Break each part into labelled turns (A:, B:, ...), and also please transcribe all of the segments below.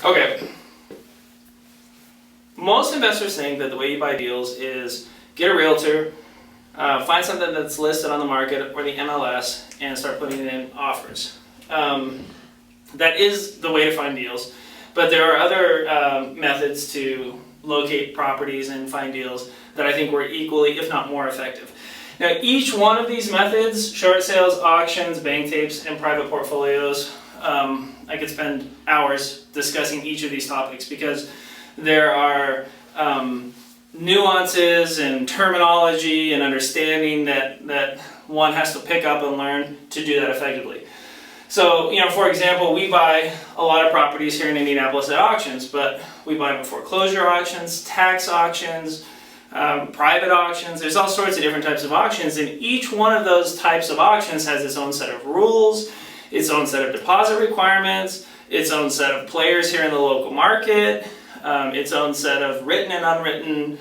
A: Okay. Most investors think that the way you buy deals is get a realtor, find something that's listed on the market or the MLS, and start putting in offers. That is the way to find deals, but there are other methods to locate properties and find deals that I think were equally, if not more, effective. Now, each one of these methods, short sales, auctions, bank tapes, and private portfolios, I could spend hours discussing each of these topics because there are nuances and terminology and understanding that one has to pick up and learn to do that effectively. So, for example, we buy a lot of properties here in Indianapolis at auctions, but we buy them at foreclosure auctions, tax auctions, private auctions. There's all sorts of different types of auctions, and each one of those types of auctions has its own set of rules, its own set of deposit requirements, its own set of players here in the local market, its own set of written and unwritten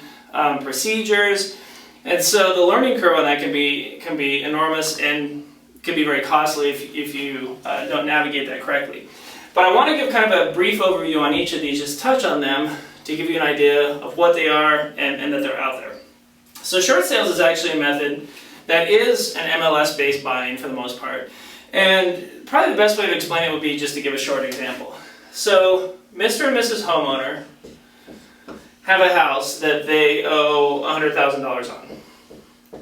A: procedures. And so the learning curve on that can be enormous and can be very costly if you don't navigate that correctly. But I want to give kind of a brief overview on each of these, just touch on them to give you an idea of what they are and that they're out there. So short sales is actually a method that is an MLS-based buying for the most part. And probably the best way to explain it would be just to give a short example. So Mr. and Mrs. Homeowner have a house that they owe $100,000 on.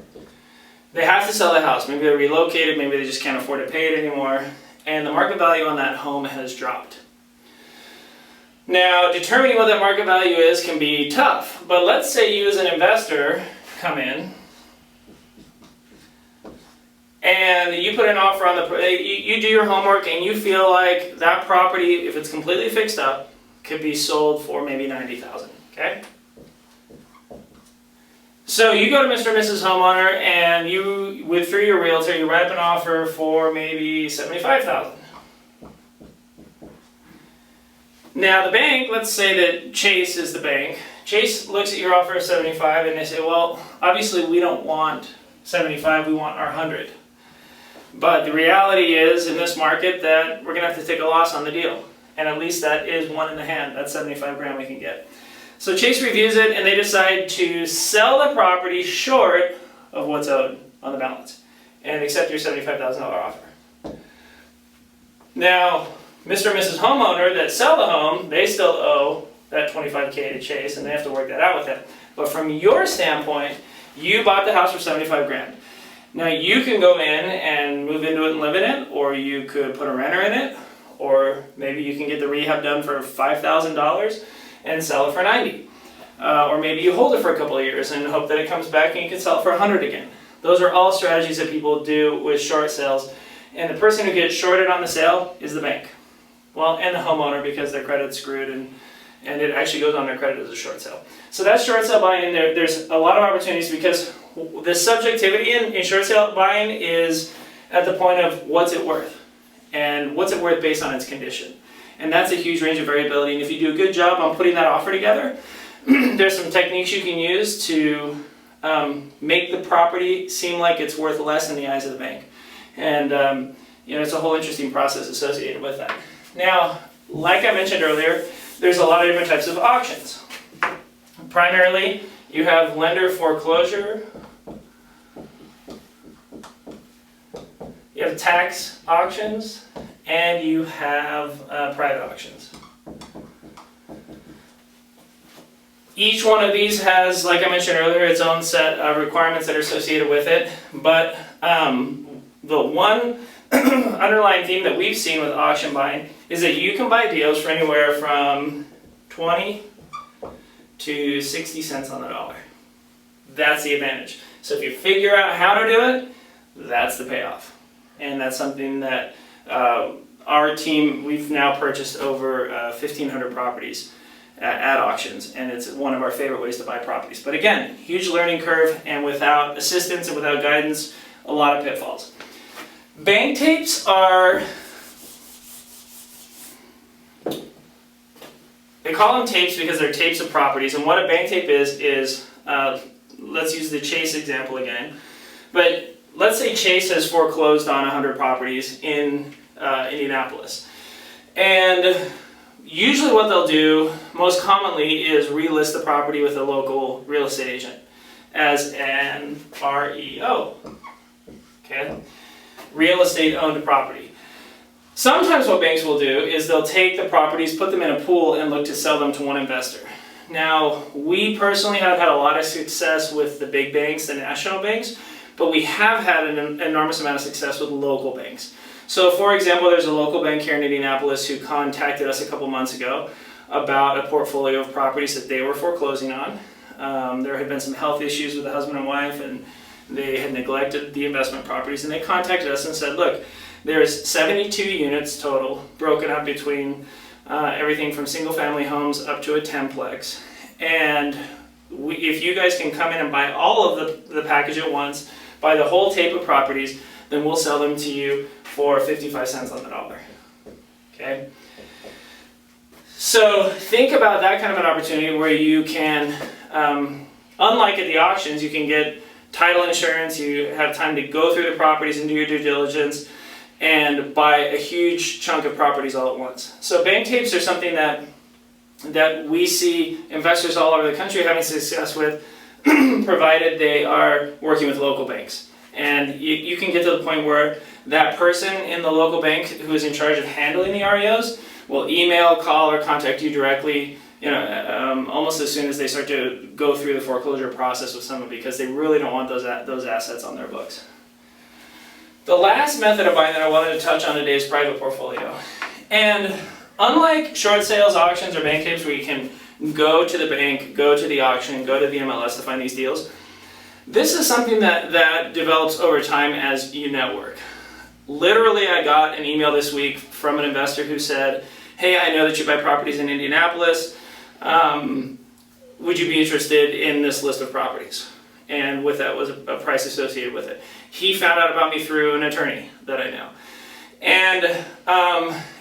A: They have to sell the house. Maybe they're relocated, maybe they just can't afford to pay it anymore, and the market value on that home has dropped. Now, determining what that market value is can be tough, but let's say you as an investor come in and you put an offer on you do your homework and you feel like that property, if it's completely fixed up, could be sold for maybe $90,000, okay? So you go to Mr. and Mrs. Homeowner and through your realtor, you write up an offer for maybe $75,000. Now the bank, let's say that Chase is the bank. Chase looks at your offer of $75 and they say, well, obviously we don't want $75, we want our $100. But the reality is in this market that we're going to have to take a loss on the deal. And at least that is one in the hand, that's 75 grand we can get. So Chase reviews it and they decide to sell the property short of what's owed on the balance and accept your $75,000 offer. Now, Mr. and Mrs. Homeowner that sell the home, they still owe that $25K to Chase and they have to work that out with them. But from your standpoint, you bought the house for 75 grand. Now you can go in and move into it and live in it, or you could put a renter in it, or maybe you can get the rehab done for $5,000 and sell it for $90. Or maybe you hold it for a couple of years and hope that it comes back and you can sell it for $100 again. Those are all strategies that people do with short sales. And the person who gets shorted on the sale is the bank. Well, and the homeowner because their credit's screwed and it actually goes on their credit as a short sale. So that's short sale buying. There's a lot of opportunities because the subjectivity in short sale buying is at the point of what's it worth and what's it worth based on its condition. And that's a huge range of variability. And if you do a good job on putting that offer together, there's some techniques you can use to make the property seem like it's worth less in the eyes of the bank. And it's a whole interesting process associated with that. Now, like I mentioned earlier, there's a lot of different types of auctions. Primarily, you have lender foreclosure, you have tax auctions, and you have private auctions. Each one of these has, like I mentioned earlier, its own set of requirements that are associated with it, but the one underlying theme that we've seen with auction buying is that you can buy deals for anywhere from 20 to 60 cents on the dollar. That's the advantage. So if you figure out how to do it, that's the payoff. And that's something that our team, we've now purchased over 1,500 properties at auctions, and it's one of our favorite ways to buy properties. But again, huge learning curve, and without assistance and without guidance, a lot of pitfalls. Bank tapes are, they call them tapes because they're tapes of properties, and what a bank tape is let's use the Chase example again, but let's say Chase has foreclosed on 100 properties in Indianapolis, and usually what they'll do most commonly is relist the property with a local real estate agent as an REO. Okay? Real estate owned property. Sometimes what banks will do is they'll take the properties, put them in a pool, and look to sell them to one investor. Now, we personally have had a lot of success with the big banks, the national banks, but we have had an enormous amount of success with local banks. So, for example, there's a local bank here in Indianapolis who contacted us a couple months ago about a portfolio of properties that they were foreclosing on. There had been some health issues with the husband and wife, and they had neglected the investment properties, and they contacted us and said, look, there's 72 units total, broken up between everything from single family homes up to a 10-plex. And if you guys can come in and buy all of the package at once, buy the whole tape of properties, then we'll sell them to you for 55 cents on the dollar. Okay? So think about that kind of an opportunity where you can, unlike at the auctions, you can get title insurance, you have time to go through the properties and do your due diligence, and buy a huge chunk of properties all at once. So bank tapes are something that we see investors all over the country having success with, provided they are working with local banks. And you can get to the point where that person in the local bank who is in charge of handling the REOs will email, call, or contact you directly, almost as soon as they start to go through the foreclosure process with someone, because they really don't want those assets on their books. The last method of buying that I wanted to touch on today is private portfolio. And unlike short sales, auctions, or bank tapes where you can go to the bank, go to the auction, go to the MLS to find these deals, this is something that develops over time as you network. Literally, I got an email this week from an investor who said, hey, I know that you buy properties in Indianapolis. Would you be interested in this list of properties? And with that was a price associated with it. He found out about me through an attorney that I know. And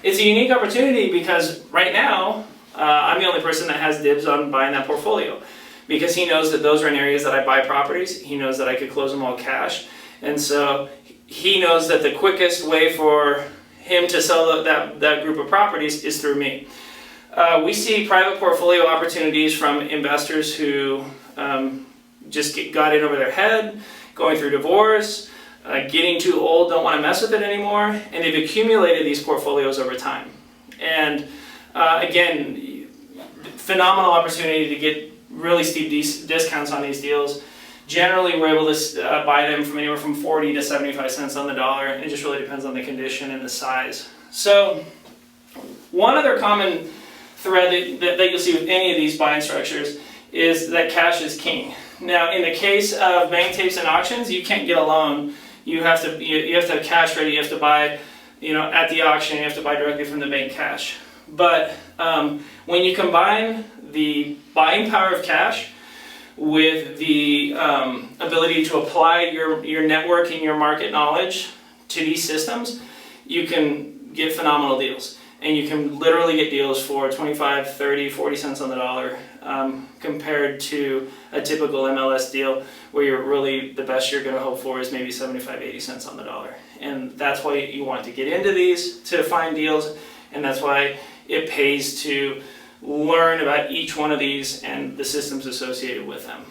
A: it's a unique opportunity because right now, I'm the only person that has dibs on buying that portfolio, because he knows that those are in areas that I buy properties. He knows that I could close them all cash. And so he knows that the quickest way for him to sell that group of properties is through me. We see private portfolio opportunities from investors who just got in over their head, going through divorce, getting too old, don't want to mess with it anymore, and they've accumulated these portfolios over time. And again, phenomenal opportunity to get really steep discounts on these deals. Generally, we're able to buy them from anywhere from 40 to 75 cents on the dollar. It just really depends on the condition and the size. So one other common thread that you'll see with any of these buying structures is that cash is king. Now, in the case of bank tapes and auctions, you can't get a loan. You have to have cash ready. You have to buy, at the auction. You have to buy directly from the bank cash. But when you combine the buying power of cash with the ability to apply your network and your market knowledge to these systems, you can get phenomenal deals. And you can literally get deals for 25, 30, 40 cents on the dollar compared to a typical MLS deal where the best you're going to hope for is maybe 75, 80 cents on the dollar. And that's why you want to get into these, to find deals, and that's why it pays to learn about each one of these and the systems associated with them.